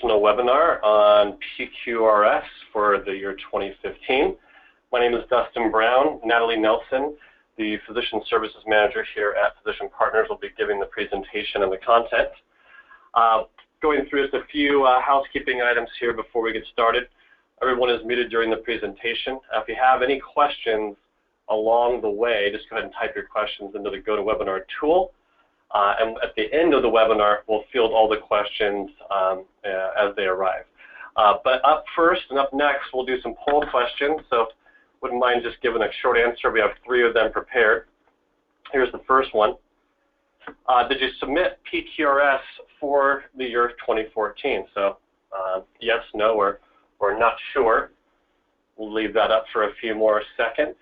presentational webinar on PQRS for the year 2015. My name is Dustin Brown. Natalie Nelson, the Physician Services Manager here at Physician Partners, will be giving the presentation and the content. Going through just a few housekeeping items here before we get started. Everyone is muted during the presentation. If you have any questions along the way, just go ahead and type your questions into the GoToWebinar tool. And at the end of the webinar, we'll field all the questions as they arrive. But up first and up next, we'll do some poll questions. So wouldn't mind just giving a short answer. We have 3 of them prepared. Here's the first one. Did you submit PQRS for the year 2014? So yes, no, or not sure. We'll leave that up for a few more seconds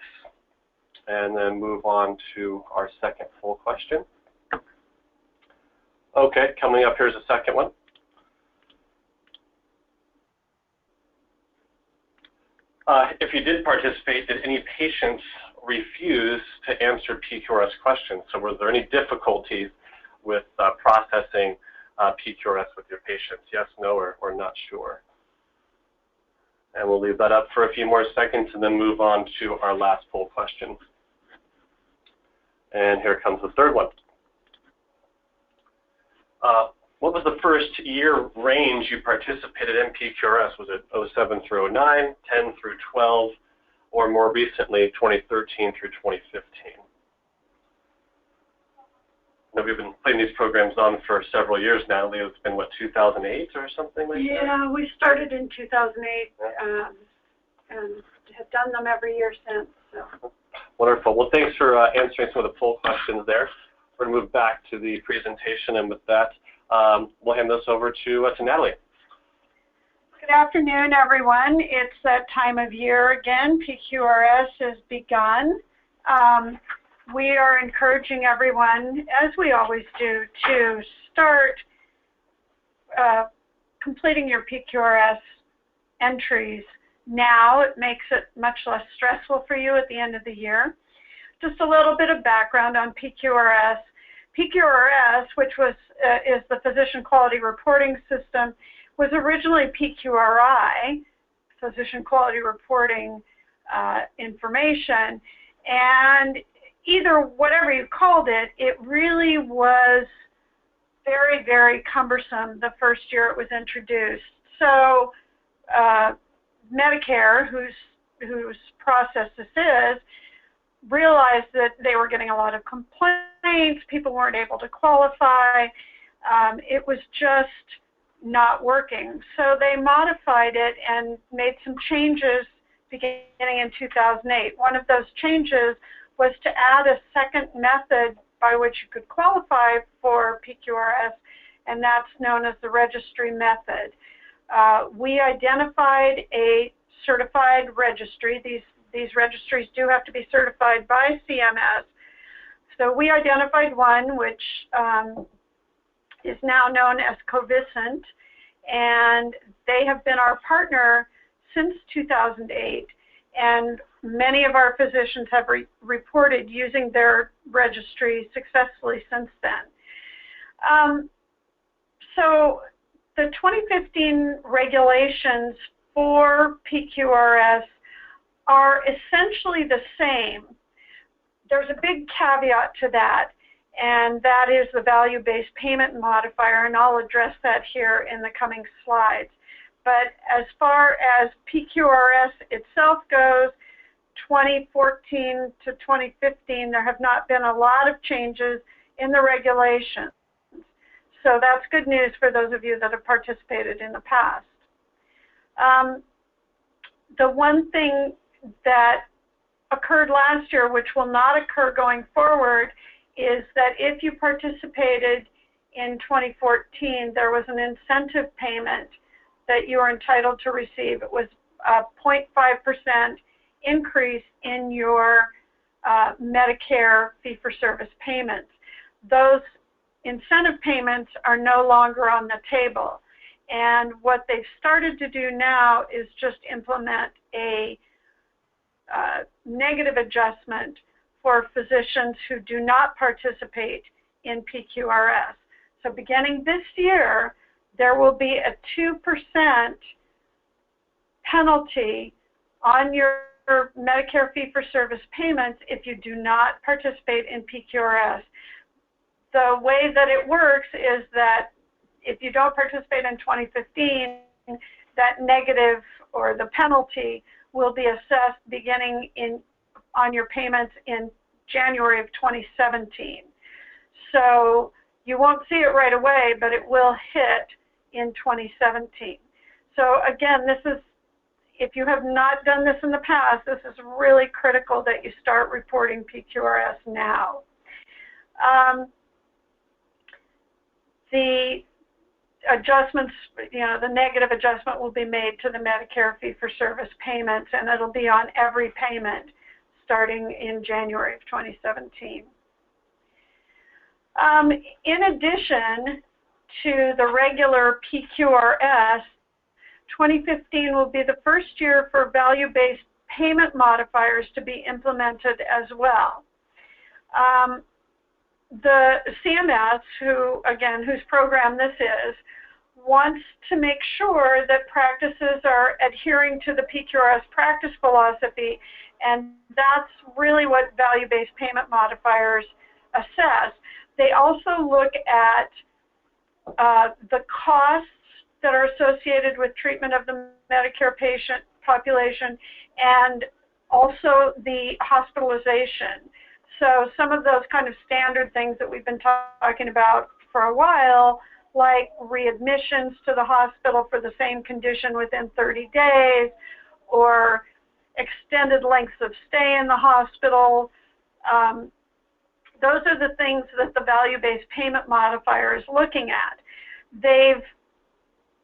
and then move on to our second poll question. Okay, coming up, here's the second one. If you did participate, did any patients refuse to answer PQRS questions? So were there any difficulties with processing PQRS with your patients? Yes, no, or not sure. And we'll leave that up for a few more seconds and then move on to our last poll question. And here comes the third one. What was the first year range you participated in PQRS? Was it 07 through 09, 10 through 12, or more recently, 2013 through 2015? Now, we've been putting these programs on for several years now. It's been, what, 2008 or something like that? Yeah, we started in 2008 and have done them every year since. So. Wonderful. Well, thanks for answering some of the poll questions there. We're going to move back to the presentation, and with that, we'll hand this over to Natalie. Good afternoon, everyone. It's that time of year again. PQRS has begun. We are encouraging everyone, as we always do, to start completing your PQRS entries now. It makes it much less stressful for you at the end of the year. Just a little bit of background on PQRS. PQRS, which is the Physician Quality Reporting System, was originally PQRI, Physician Quality Reporting Information, and whatever you called it, it really was very, very cumbersome the first year it was introduced. So Medicare, whose process this is, realized that they were getting a lot of complaints, people weren't able to qualify, it was just not working. So they modified it and made some changes beginning in 2008. One of those changes was to add a second method by which you could qualify for PQRS, and that's known as the registry method. We identified a certified registry. These registries do have to be certified by CMS. So we identified one which is now known as Covisint, and they have been our partner since 2008, and many of our physicians have reported using their registry successfully since then. So the 2015 regulations for PQRS are essentially the same. There's a big caveat to that, and that is the value-based payment modifier, and I'll address that here in the coming slides. But as far as PQRS itself goes, 2014 to 2015, there have not been a lot of changes in the regulations. So that's good news for those of you that have participated in the past. The one thing that occurred last year, which will not occur going forward, is that if you participated in 2014, there was an incentive payment that you are entitled to receive. It was a 0.5% increase in your Medicare fee-for-service payments. Those incentive payments are no longer on the table. And what they've started to do now is just implement a negative adjustment for physicians who do not participate in PQRS. So beginning this year, there will be a 2% penalty on your Medicare fee-for-service payments if you do not participate in PQRS. The way that it works is that if you don't participate in 2015, that negative or the penalty will be assessed beginning on your payments in January of 2017. So you won't see it right away, but it will hit in 2017. So again, this is, if you have not done this in the past, this is really critical that you start reporting PQRS now. The adjustments, the negative adjustment will be made to the Medicare fee-for-service payments, and it'll be on every payment starting in January of 2017. In addition to the regular PQRS, 2015 will be the first year for value-based payment modifiers to be implemented as well. The CMS, whose program this is, wants to make sure that practices are adhering to the PQRS practice philosophy, and that's really what value-based payment modifiers assess. They also look at the costs that are associated with treatment of the Medicare patient population and also the hospitalization. So some of those kind of standard things that we've been talking about for a while, like readmissions to the hospital for the same condition within 30 days, or extended lengths of stay in the hospital. Those are the things that the value-based payment modifier is looking at. They've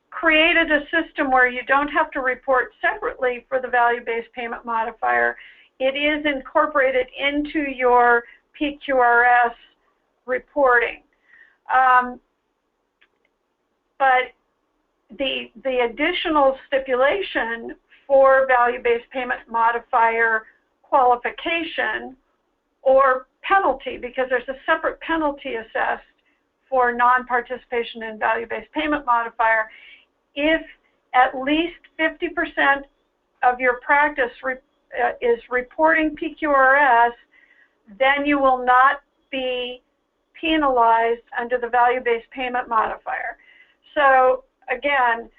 created a system where you don't have to report separately for the value-based payment modifier. It is incorporated into your PQRS reporting. But the additional stipulation for value-based payment modifier qualification or penalty, because there's a separate penalty assessed for non-participation in value-based payment modifier, if at least 50% of your practice is reporting PQRS, then you will not be penalized under the value-based payment modifier. So again,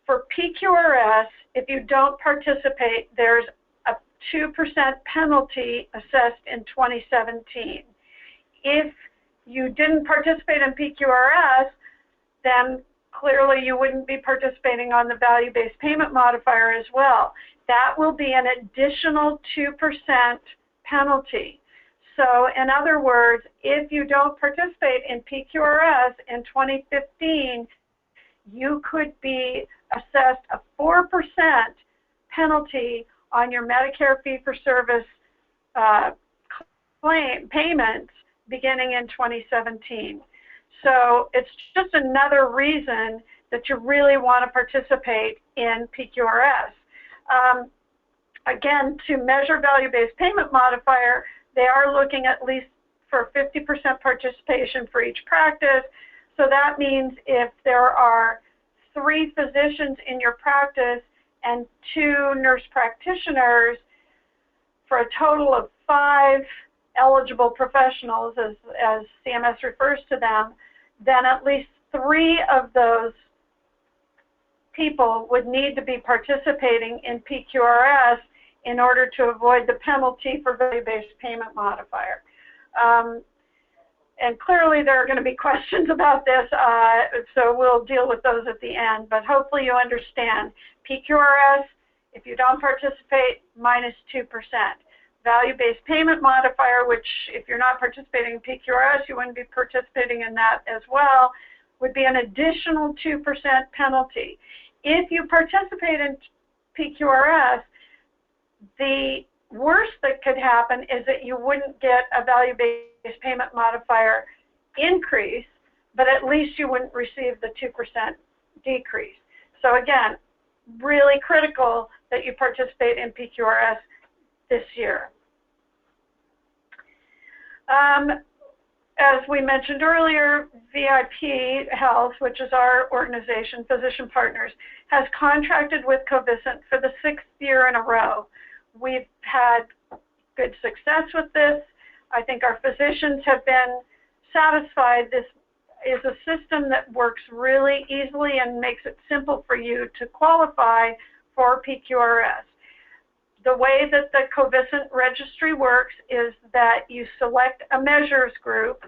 for PQRS, if you don't participate, there's a 2% penalty assessed in 2017. If you didn't participate in PQRS, then clearly you wouldn't be participating on the value-based payment modifier as well. That will be an additional 2% penalty. So in other words, if you don't participate in PQRS in 2015, you could be assessed a 4% penalty on your Medicare fee-for-service claim payments beginning in 2017. So it's just another reason that you really want to participate in PQRS. Again, to measure value-based payment modifier, they are looking at least for 50% participation for each practice. So that means if there are 3 physicians in your practice and 2 nurse practitioners for a total of 5 eligible professionals, as CMS refers to them, then at least 3 of those people would need to be participating in PQRS in order to avoid the penalty for value-based payment modifier. And clearly there are going to be questions about this, so we'll deal with those at the end, but hopefully you understand. PQRS, if you don't participate, minus 2%. Value-based payment modifier, which if you're not participating in PQRS, you wouldn't be participating in that as well, would be an additional 2% penalty. If you participate in PQRS, the worst that could happen is that you wouldn't get a value-based payment modifier increase, but at least you wouldn't receive the 2% decrease. So again, really critical that you participate in PQRS this year. as we mentioned earlier, VIP Health, which is our organization, Physician Partners, has contracted with Covisint for the 6th year in a row. We've had good success with this. I think our physicians have been satisfied. This is a system that works really easily and makes it simple for you to qualify for PQRS. The way that the Covisint registry works is that you select a measures group.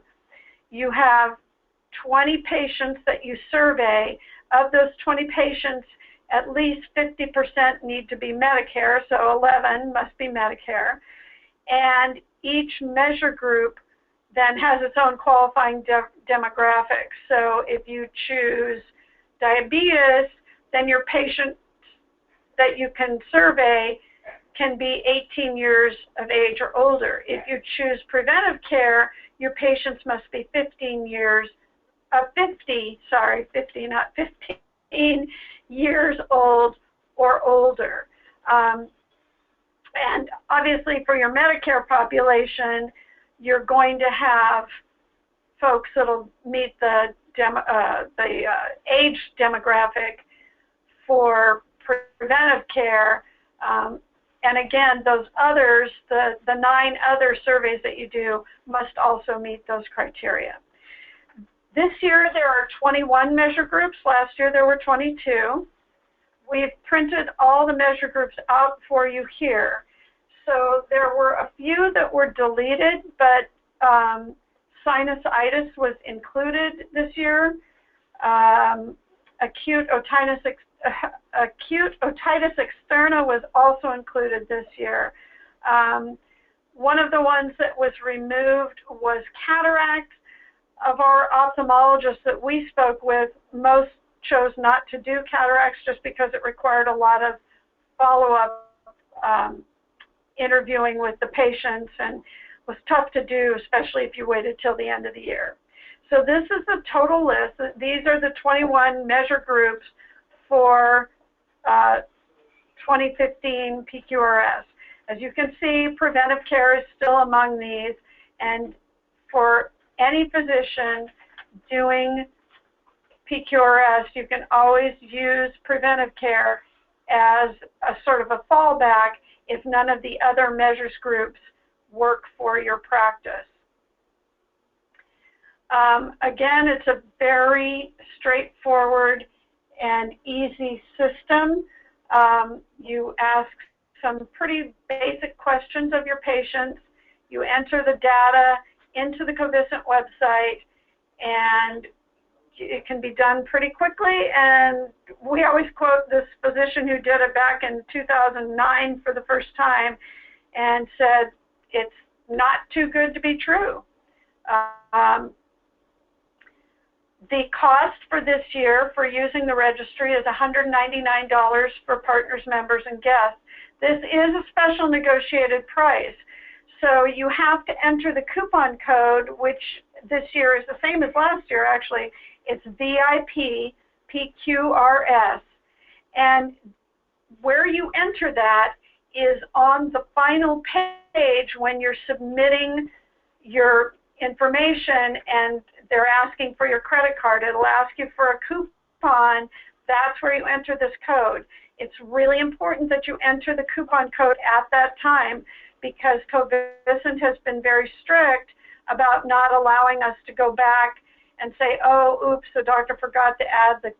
You have 20 patients that you survey. Of those 20 patients, at least 50% need to be Medicare, so 11 must be Medicare. And each measure group then has its own qualifying demographics. So if you choose diabetes, then your patient that you can survey can be 18 years of age or older. If you choose preventive care, your patients must be 15 years old or older. And obviously for your Medicare population, you're going to have folks that'll meet the age demographic for preventive care. And again, those others, the 9 other surveys that you do must also meet those criteria. This year there are 21 measure groups. Last year there were 22. We've printed all the measure groups out for you here. So there were a few that were deleted, but sinusitis was included this year. Acute Otitis Externa was also included this year. One of the ones that was removed was cataract. Of our ophthalmologists that we spoke with, most chose not to do cataracts just because it required a lot of follow-up interviewing with the patients and was tough to do, especially if you waited till the end of the year. So this is the total list. These are the 21 measure groups for 2015 PQRS. As you can see, preventive care is still among these, and for any physician doing PQRS, you can always use preventive care as a sort of a fallback if none of the other measures groups work for your practice. Again, it's a very straightforward and easy system. You ask some pretty basic questions of your patients. You enter the data into the Covisint website, and it can be done pretty quickly. And we always quote this physician who did it back in 2009 for the first time and said, it's not too good to be true. The cost for this year for using the registry is $199 for partners, members, and guests. This is a special negotiated price. So you have to enter the coupon code, which this year is the same as last year, actually. It's VIP PQRS. And where you enter that is on the final page when you're submitting your information and they're asking for your credit card. It'll ask you for a coupon. That's where you enter this code. It's really important that you enter the coupon code at that time, because Covisint has been very strict about not allowing us to go back and say, oh, oops, the doctor forgot to add the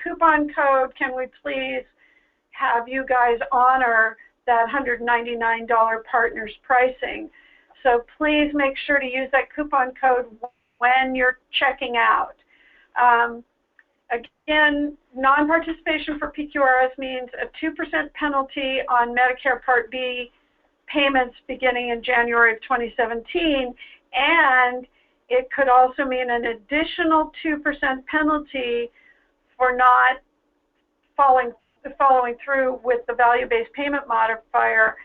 coupon code. Can we please have you guys honor that $199 partners pricing? So please make sure to use that coupon code when you're checking out. Again, non-participation for PQRS means a 2% penalty on Medicare Part B payments beginning in January of 2017, and it could also mean an additional 2% penalty for not following through with the value-based payment modifier,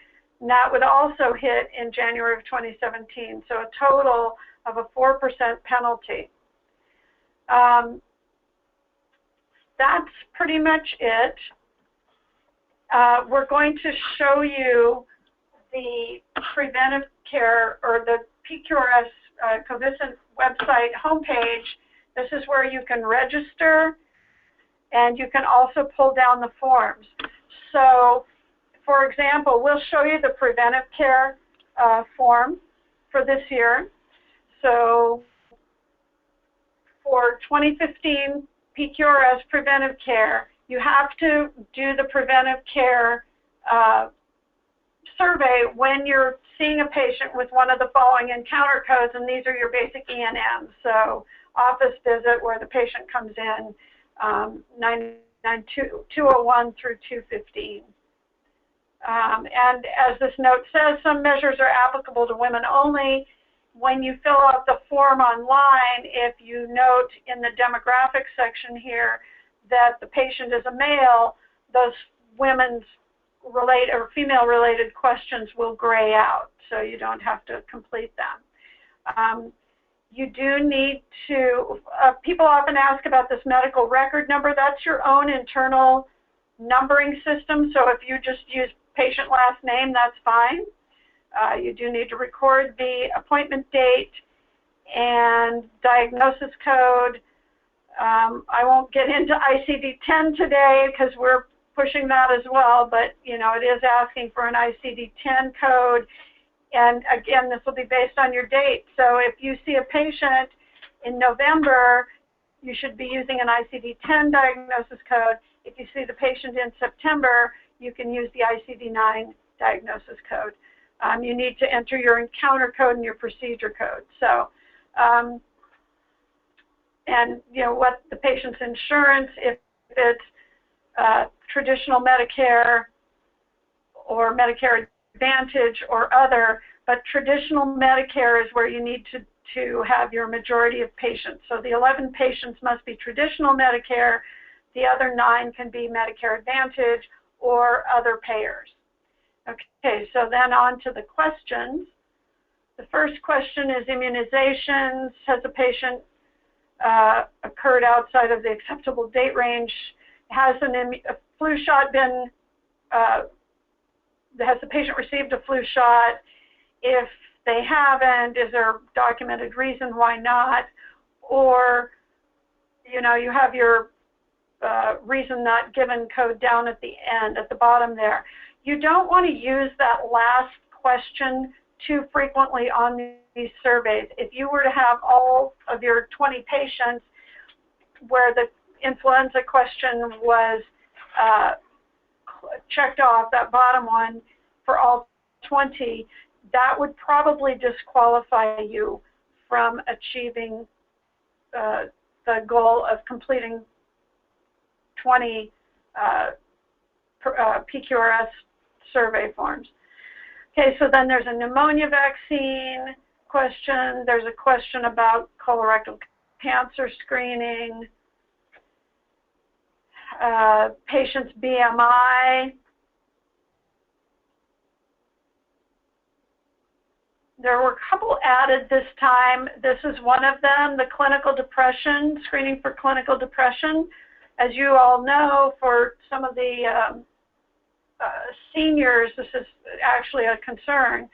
and that would also hit in January of 2017, so a total of a 4% penalty. That's pretty much it. We're going to show you the preventive care or the PQRS Covisint website homepage, this is where you can register, and you can also pull down the forms. So, for example, we'll show you the preventive care form for this year. So, for 2015 PQRS preventive care, you have to do the preventive care survey when you're seeing a patient with one of the following encounter codes, and these are your basic E&Ms. So office visit, where the patient comes in, 201 through 215. And as this note says, some measures are applicable to women only. When you fill out the form online, if you note in the demographics section here that the patient is a male, those women's female-related questions will gray out, so you don't have to complete them. You do need to, people often ask about this medical record number. That's your own internal numbering system, so if you just use patient last name, that's fine. You do need to record the appointment date and diagnosis code. I won't get into ICD-10 today because we're pushing that as well, but you know, it is asking for an ICD-10 code, and again, this will be based on your date. So if you see a patient in November, you should be using an ICD-10 diagnosis code. If you see the patient in September, you can use the ICD-9 diagnosis code. You need to enter your encounter code and your procedure code. So, and you know what the patient's insurance, if it's traditional Medicare or Medicare Advantage or other, but traditional Medicare is where you need to have your majority of patients. So the 11 patients must be traditional Medicare, the other 9 can be Medicare Advantage or other payers. Okay, so then on to the questions. The first question is immunizations. Has a patient occurred outside of the acceptable date range? Has a flu shot been, has the patient received a flu shot? If they haven't, is there a documented reason why not? Or, you know, you have your reason not given code down at the end, at the bottom there. You don't want to use that last question too frequently on these surveys. If you were to have all of your 20 patients where the influenza question was checked off, that bottom one, for all 20, that would probably disqualify you from achieving the goal of completing 20 PQRS survey forms. Okay, so then there's a pneumonia vaccine question. There's a question about colorectal cancer screening, patient's BMI. There were a couple added this time. This is one of them, the clinical depression, screening for clinical depression. As you all know, for some of the seniors, this is actually a concern.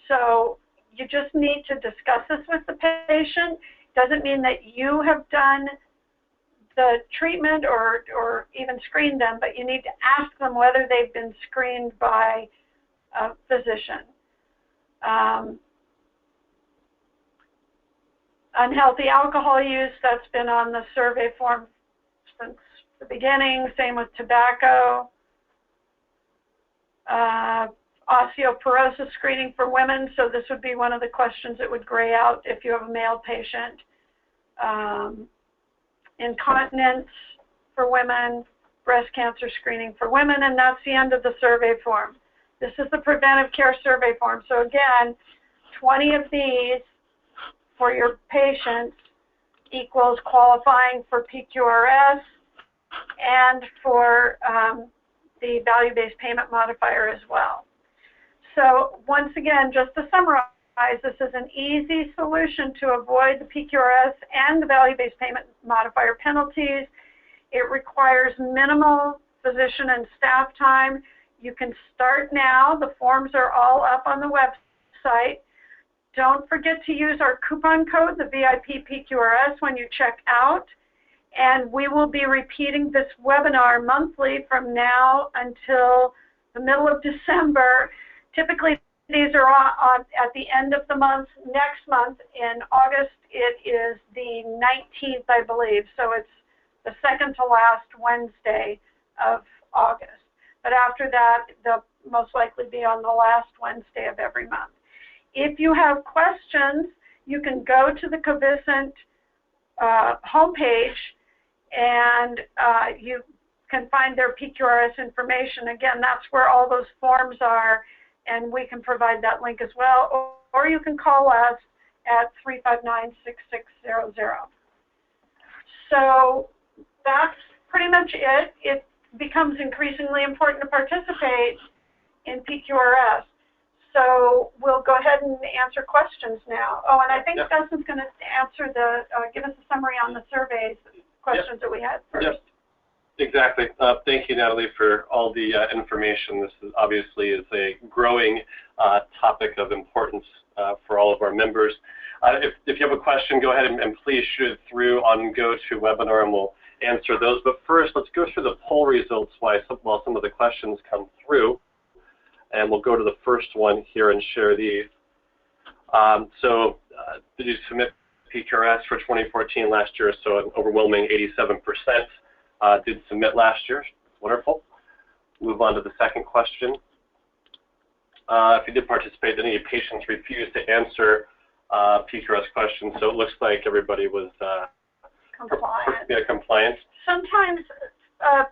So you just need to discuss this with the patient. Doesn't mean that you have done the treatment or even screened them, but you need to ask them whether they've been screened by a physician. Unhealthy alcohol use, that's been on the survey form since the beginning. Same with tobacco. Osteoporosis screening for women, so this would be one of the questions that would gray out if you have a male patient. Incontinence for women, breast cancer screening for women, and that's the end of the survey form. This is the preventive care survey form. So again, 20 of these for your patients equals qualifying for PQRS and for the value-based payment modifier as well. So once again, just to summarize, this is an easy solution to avoid the PQRS and the value-based payment modifier penalties. It requires minimal physician and staff time. You can start now. The forms are all up on the website. Don't forget to use our coupon code, the VIP PQRS, when you check out. And we will be repeating this webinar monthly from now until the middle of December. Typically, these are at the end of the month. Next month, in August, it is the 19th, I believe. So it's the second to last Wednesday of August. But after that, they'll most likely be on the last Wednesday of every month. If you have questions, you can go to the Covisint homepage, and you can find their PQRS information. Again, that's where all those forms are, and we can provide that link as well. Or you can call us at 359-6600. So that's pretty much it. It becomes increasingly important to participate in PQRS. So we'll go ahead and answer questions now. Oh, and I think Dustin's going to answer give us a summary on the surveys questions that we had first. Yep. Exactly. Thank you, Natalie, for all the information. This is obviously is a growing topic of importance for all of our members. If you have a question, go ahead and please shoot it through on GoToWebinar, and we'll answer those. But first, let's go through the poll results while some of the questions come through. And we'll go to the first one here and share these. Did you submit PQRS for 2014 last year? So an overwhelming 87% did submit last year. Wonderful. Move on to the second question. If you did participate, did any patients refuse to answer PQRS questions? So it looks like everybody was compliant. Sometimes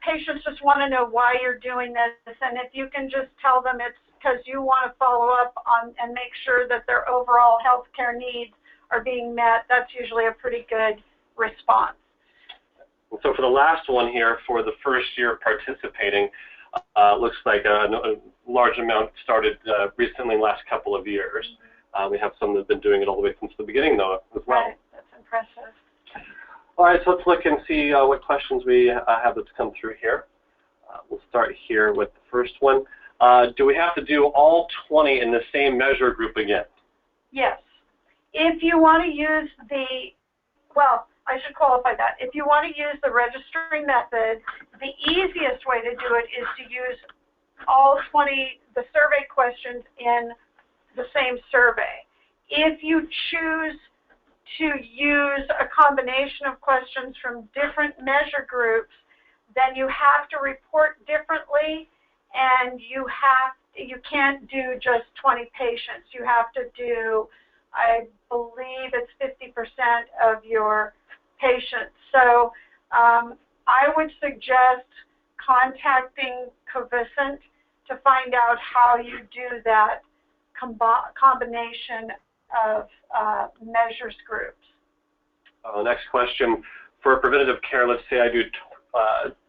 patients just want to know why you're doing this, and if you can just tell them it's because you want to follow up on and make sure that their overall health care needs are being met, that's usually a pretty good response. So for the last one here, for the first year participating, looks like a large amount started recently, last couple of years. We have some that have been doing it all the way since the beginning, though, as well. Right. That's impressive. All right, so let's look and see what questions we have that's come through here. We'll start here with the first one. Do we have to do all 20 in the same measure group again? Yes. If you want to use I should qualify that. If you want to use the registry method, the easiest way to do it is to use all 20, the survey questions in the same survey. If you choose to use a combination of questions from different measure groups, then you have to report differently, and you can't do just 20 patients. You have to do, I believe it's 50% of your patients. So I would suggest contacting Covisint to find out how you do that combination of measures groups. Next question. For preventative care, let's say I do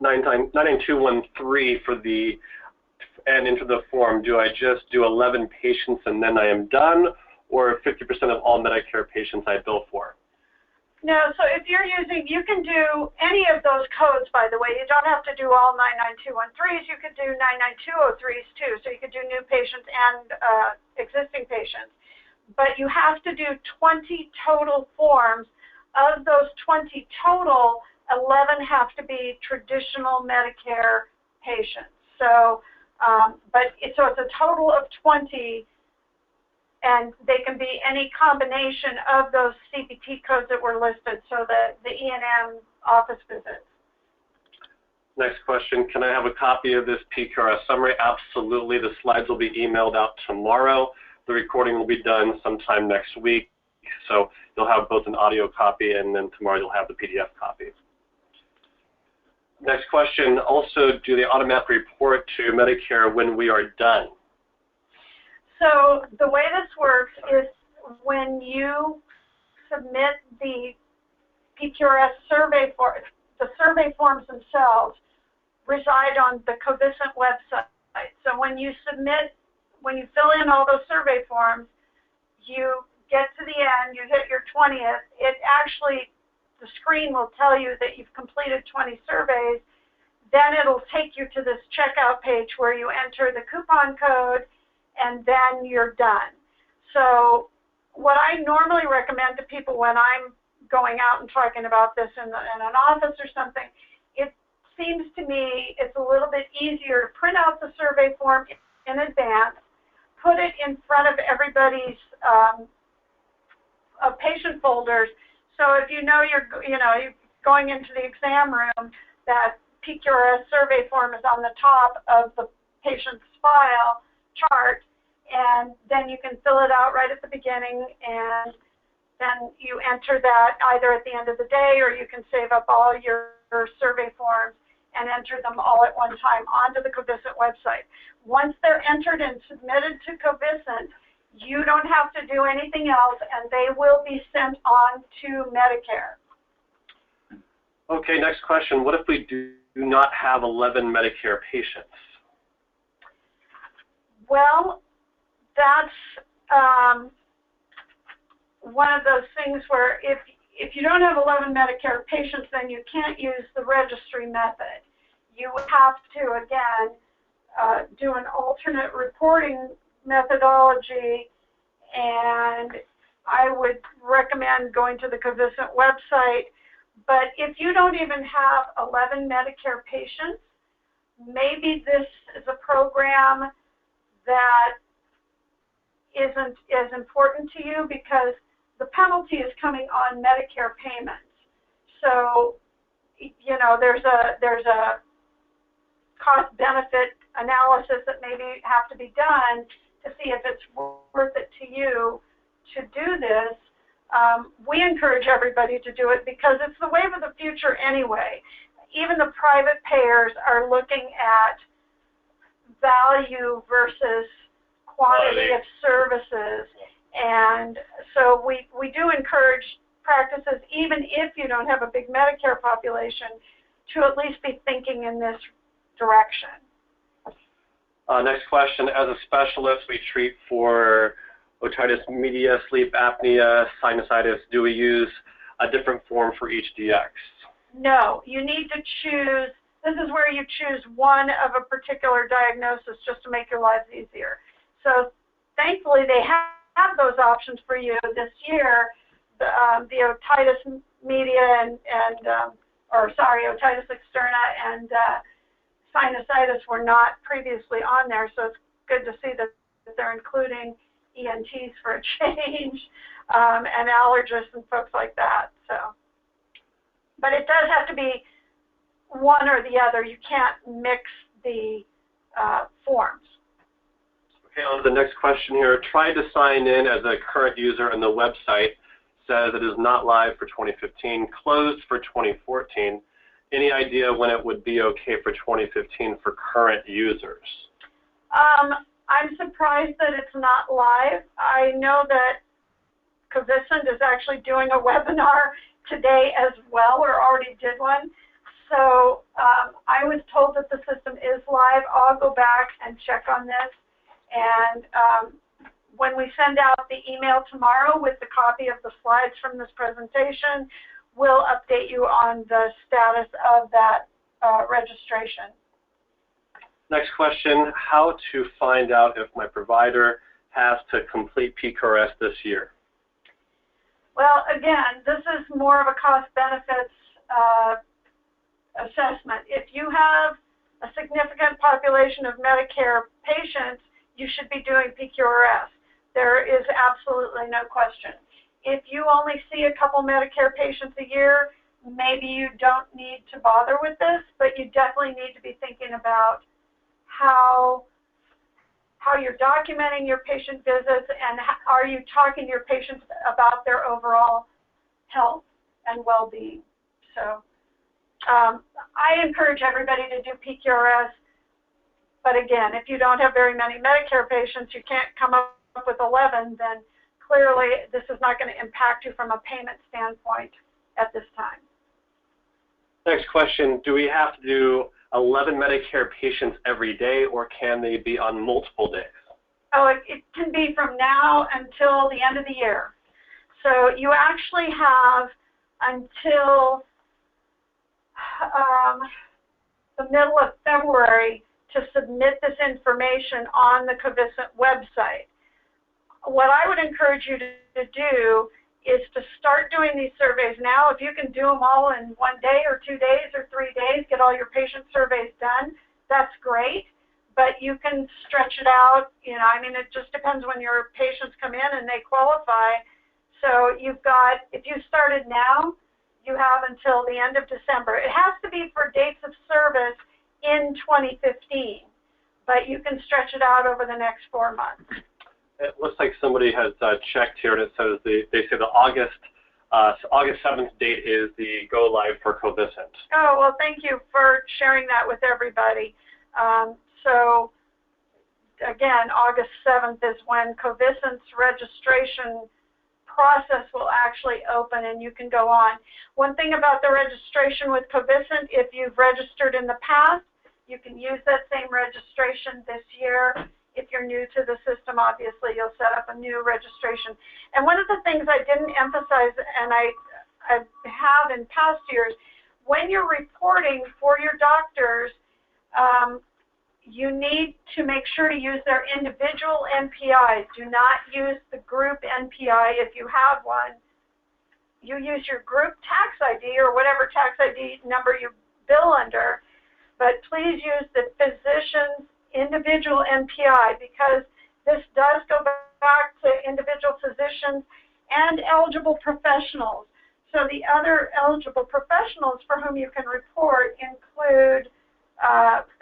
99213 for the and into the form. Do I just do 11 patients and then I am done, or 50% of all Medicare patients I bill for? No, so if you're using, you can do any of those codes, by the way. You don't have to do all 99213s. You could do 99203s too. So you could do new patients and existing patients. But you have to do 20 total forms. Of those 20 total, 11 have to be traditional Medicare patients. So, so it's a total of 20, and they can be any combination of those CPT codes that were listed, so the E&M office visits. Next question, can I have a copy of this PQRS summary? Absolutely. The slides will be emailed out tomorrow. The recording will be done sometime next week. So you'll have both an audio copy, and then tomorrow you'll have the PDF copy. Next question, also, do they automatically report to Medicare when we are done? So the way this works is when you submit the PQRS survey forms, the survey forms themselves reside on the Covisint website. So when you fill in all those survey forms, you get to the end, you hit your 20th, the screen will tell you that you've completed 20 surveys. Then it'll take you to this checkout page where you enter the coupon code, and then you're done. So what I normally recommend to people when I'm going out and talking about this in an office or something, it seems to me it's a little bit easier to print out the survey form in advance, put it in front of everybody's patient folders. So if you know you're going into the exam room, that PQRS survey form is on the top of the patient's file chart, and then you can fill it out right at the beginning, and then you enter that either at the end of the day, or you can save up all your survey forms and enter them all at one time onto the Covisint website. Once they're entered and submitted to Covisint, you don't have to do anything else, and they will be sent on to Medicare. Okay, next question. What if we do not have 11 Medicare patients? Well, that's one of those things where if you don't have 11 Medicare patients, then you can't use the registry method. You would have to, again, do an alternate reporting methodology, and I would recommend going to the Covisint website. But if you don't even have 11 Medicare patients, maybe this is a program that isn't as important to you, because the penalty is coming on Medicare payments. So, there's a cost-benefit analysis that maybe have to be done to see if it's worth it to you to do this. We encourage everybody to do it because it's the wave of the future anyway. Even the private payers are looking at value versus quantity of services. And so we do encourage practices, even if you don't have a big Medicare population, to at least be thinking in this direction. Next question. As a specialist, we treat for otitis media, sleep apnea, sinusitis. Do we use a different form for each DX? No, you need to choose. This is where you choose one of a particular diagnosis just to make your lives easier. So thankfully they have those options for you this year. The otitis media otitis externa and sinusitis were not previously on there, so it's good to see that they're including ENTs for a change, and allergists and folks like that. So, but it does have to be one or the other. You can't mix the forms. Okay, on to the next question here. Tried to sign in as a current user, and the website says it is not live for 2015, closed for 2014. Any idea when it would be okay for 2015 for current users? I'm surprised that it's not live. I know that Covisint is actually doing a webinar today as well, or already did one. So I was told that the system is live. I'll go back and check on this. And when we send out the email tomorrow with the copy of the slides from this presentation, we'll update you on the status of that registration. Next question, how to find out if my provider has to complete PQRS this year? Well, again, this is more of a cost-benefits assessment. If you have a significant population of Medicare patients, you should be doing PQRS. There is absolutely no question. If you only see a couple Medicare patients a year, maybe you don't need to bother with this, but you definitely need to be thinking about how you're documenting your patient visits, and are you talking to your patients about their overall health and well-being. So I encourage everybody to do PQRS, but again, if you don't have very many Medicare patients, you can't come up with 11, then clearly this is not going to impact you from a payment standpoint at this time. Next question, do we have to do 11 Medicare patients every day, or can they be on multiple days? Oh, it can be from now until the end of the year. So you actually have until the middle of February to submit this information on the Covisint website. what I would encourage you to do is to start doing these surveys now. If you can do them all in 1 day or 2 days or 3 days, get all your patient surveys done, that's great. But you can stretch it out, you know, I mean, it just depends when your patients come in and they qualify. So you've got, if you started now, you have until the end of December. It has to be for dates of service in 2015, but you can stretch it out over the next 4 months. It looks like somebody has checked here, and it says they say the August 7th date is the go live for Covisint. Oh, well, thank you for sharing that with everybody. So again, August 7th is when Covisint's registration process will actually open and you can go on. One thing about the registration with Covisint, if you've registered in the past, you can use that same registration this year. If you're new to the system, obviously, you'll set up a new registration. And one of the things I didn't emphasize, and I have in past years, when you're reporting for your doctors, you need to make sure to use their individual NPIs. Do not use the group NPI if you have one. You use your group tax ID or whatever tax ID number you bill under, but please use the physician's individual NPI, because this does go back to individual physicians and eligible professionals. So the other eligible professionals for whom you can report include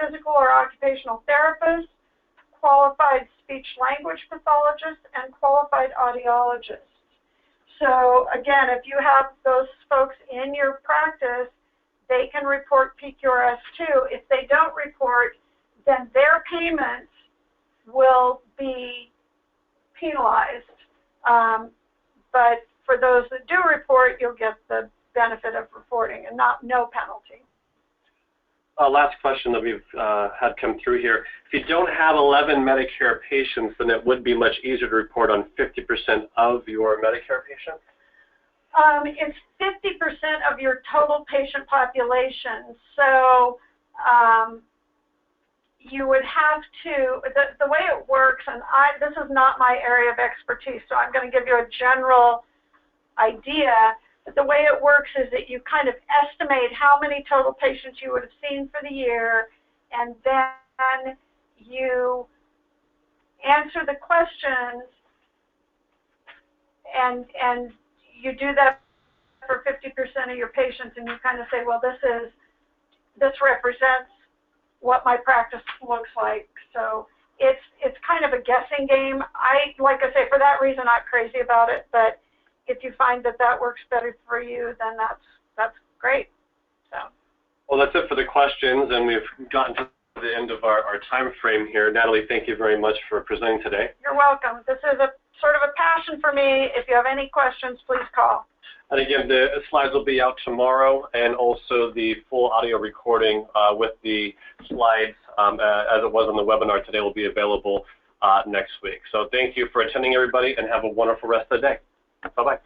physical or occupational therapists, qualified speech-language pathologists, and qualified audiologists. So again, if you have those folks in your practice, they can report PQRS too. If they don't report, then their payments will be penalized. But for those that do report, you'll get the benefit of reporting and no penalty. Last question that we've had come through here. If you don't have 11 Medicare patients, then it would be much easier to report on 50% of your Medicare patients? It's 50% of your total patient population. So you would have to, the way it works, and this is not my area of expertise, so I'm going to give you a general idea. But the way it works is that you kind of estimate how many total patients you would have seen for the year, and then you answer the questions, and you do that for 50% of your patients, and you kind of say, well, this represents what my practice looks like. So it's kind of a guessing game. Like I say, for that reason, I'm crazy about it, but if you find that works better for you, then that's great. So. Well, that's it for the questions, and we've gotten to the end of our time frame here. Natalie, thank you very much for presenting today. You're welcome. This is a sort of a passion for me. If you have any questions, please call. And again, the slides will be out tomorrow, and also the full audio recording with the slides as it was on the webinar today will be available next week. So thank you for attending, everybody, and have a wonderful rest of the day. Bye-bye.